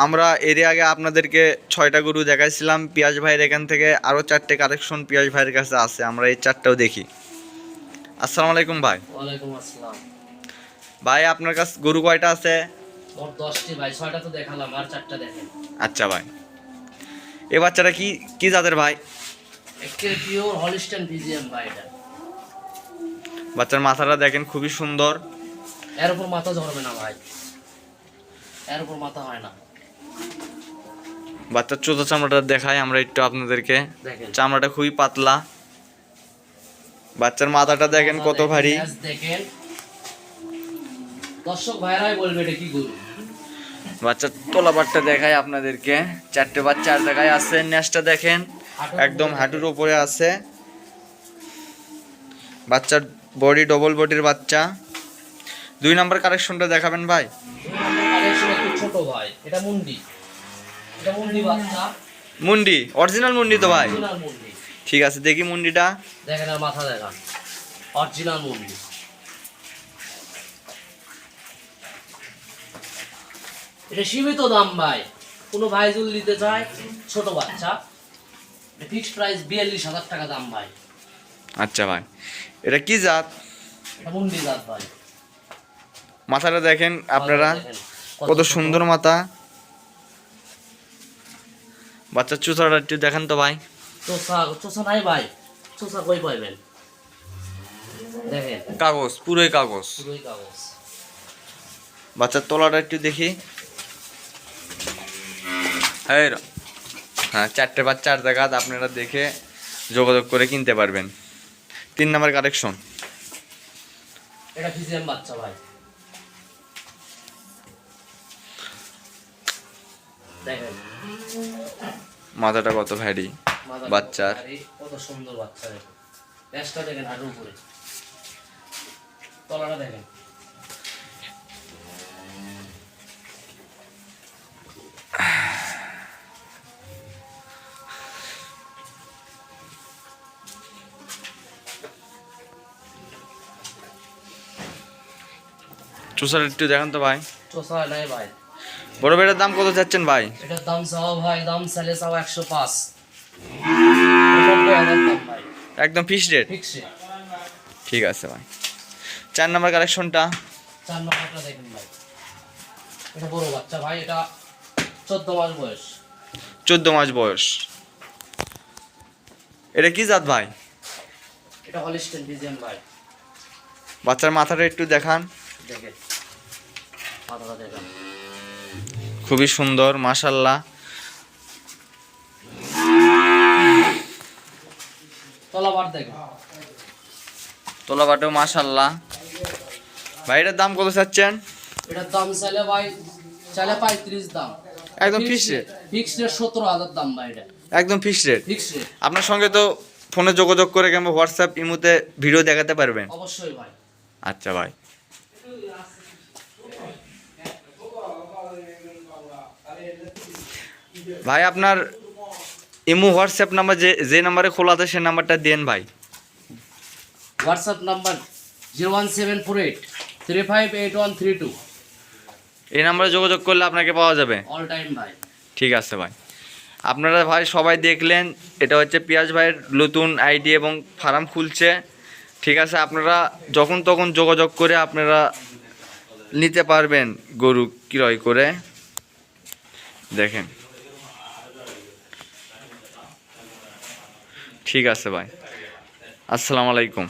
আমরা এর আগে আপনাদেরকে 6টা গরু দেখাইছিলাম পিয়াজ ভাইয়ের এখান থেকে আরও 4টে কালেকশন পিয়াজ ভাইয়ের কাছে আছে, আমরা এই 4টাও দেখি। আসসালামু আলাইকুম ভাই। ওয়ালাইকুম আসসালাম। ভাই আপনার কাছে গরু কয়টা আছে? মোট 10টি ভাই, 6টা তো দেখালাম, আর 4টা দেখেন। আচ্ছা ভাই, এই বাচ্চাটা কি কি জাতের ভাই? একেবারে পিওর হলিস্টাইন ফ্রিজিয়ান ভাই এটা। বাচ্চার মাথাটা দেখেন খুবই সুন্দর। এর উপর মাথা ধরবে না ভাই, এর উপর মাথা হয় না। বাচ্চার চোখা চামড়াটা দেখাই আমরা একটু আপনাদেরকে। দেখেন চামড়াটা খুবই পাতলা। বাচ্চার মাথাটা দেখেন কত ভারী। দেখেন দর্শক ভাইরাই বলবে এটা কি গরু। বাচ্চার তোলাবারটা দেখায় আপনাদেরকে, 4টে বাচ্চা আর জায়গায় আছে। নেসটা দেখেন একদম হাঁটুর উপরে আছে। বাচ্চার বডি ডবল বডির বাচ্চা। 2 নম্বর কালেকশনটা দেখাবেন ভাই। কালেকশন একটু ছোট ভাই, এটা মুন্ডি, এটা মুন্ডি বাচ্চা। মুন্ডি অরিজিনাল মুন্ডি তো ভাই? অরিজিনাল মুন্ডি। ঠিক আছে, দেখি মুন্ডিটা। দেখেন আর মাথা দেখান, অরিজিনাল মুন্ডি। এটা সীমিত দাম ভাই, কোনো ভাই যদি নিতে চায় ছোট বাচ্চা, ফিক্সড প্রাইস 42,000 টাকা দাম ভাই। আচ্ছা ভাই, এটা কি জাত? এটা মুন্ডি জাত ভাই। মাথাটা দেখেন আপনারা দেখেন কত সুন্দর মাথা। বাচ্চার চুচাটা একটু দেখেন তো ভাই। চোষা চোষা নাই ভাই, চোষা কই পাইবেন? দেখেন কাগজ, পুরোই কাগজ। পুরোই কাগজ। বাচ্চার তলাটা একটু দেখি। হ্যাঁ, 4টে বাচ্চা আর জায়গা আপনারা দেখে যোগাযোগ করে কিনতে পারবেন। 3 নম্বর কালেকশন। এটা ফিজিয়ান বাচ্চা ভাই। দেখেন মাথাটা কত ভারী মাথাটা বাচ্চার। কত সুন্দর বাচ্চা। দেখেন লেজটা দেখেন হাঁটুর উপরে, তলাটা দেখেন। চুষাটা একটু দেখেন তো ভাই। চোষা নাই ভাই। বড় বেটার দাম কত চাচ্ছেন ভাই? এটার দাম চাওয়া ভাই, দাম চাইলে চাওয়া 105। 90,000 দাম ভাই, একদম ফিক্সড রেট? ফিক্সড। ঠিক আছে ভাই। 4 নম্বর কালেকশনটা। 4 নম্বরটা দেখেন ভাই, এটা বড় বাচ্চা ভাই, এটা 14 মাস বয়স। 14 মাস বয়স। এটা কি জাত ভাই? এটা হলিস্টাইন ফ্রিজিয়ান ভাই। বাচ্চার মাথাটা একটু দেখান। দেখেন মাথাটা দেখেন, খুবই সুন্দর মাশাআল্লাহ। তলাবার দেখেন, তোলাবাটাও মাশাআল্লাহ। ভাই এটার দাম কত চাচ্ছেন? এটার দাম চাইলে ভাই, চাইলে 35 দাম। একদম ফিক্সড রেট? ফিক্সড রেট 17,000 দাম ভাই। এটা একদম ফিক্সড রেট? Fixed rate. আপনার সঙ্গে তো ফোনে যোগাযোগ করে কিংবা হোয়াটসঅ্যাপ ইমোতে ভিডিও দেখাতে পারবেন? অবশ্যই ভাই। আচ্ছা ভাই। ভাই আপনার ইমো হোয়াটসঅ্যাপ নাম্বার যে নাম্বারে খোলা আছে সে নাম্বারটা দেন ভাই। WhatsApp number 01748 358132। এই নাম্বারে যোগাযোগ করলে আপনাকে পাওয়া যাবে অল টাইম ভাই। ঠিক আছে ভাই। আপনারা ভাই সবাই দেখলেন, এটা হচ্ছে পিয়াজ ভাইয়ের নতুন আইডি এবং ফার্ম খুলছে। ঠিক আছে, আপনারা যখন তখন যোগাযোগ করে আপনারা নিতে পারবেন গরু ক্রয় করে। দেখেন ঠিক আছে ভাই, আসসালামু আলাইকুম।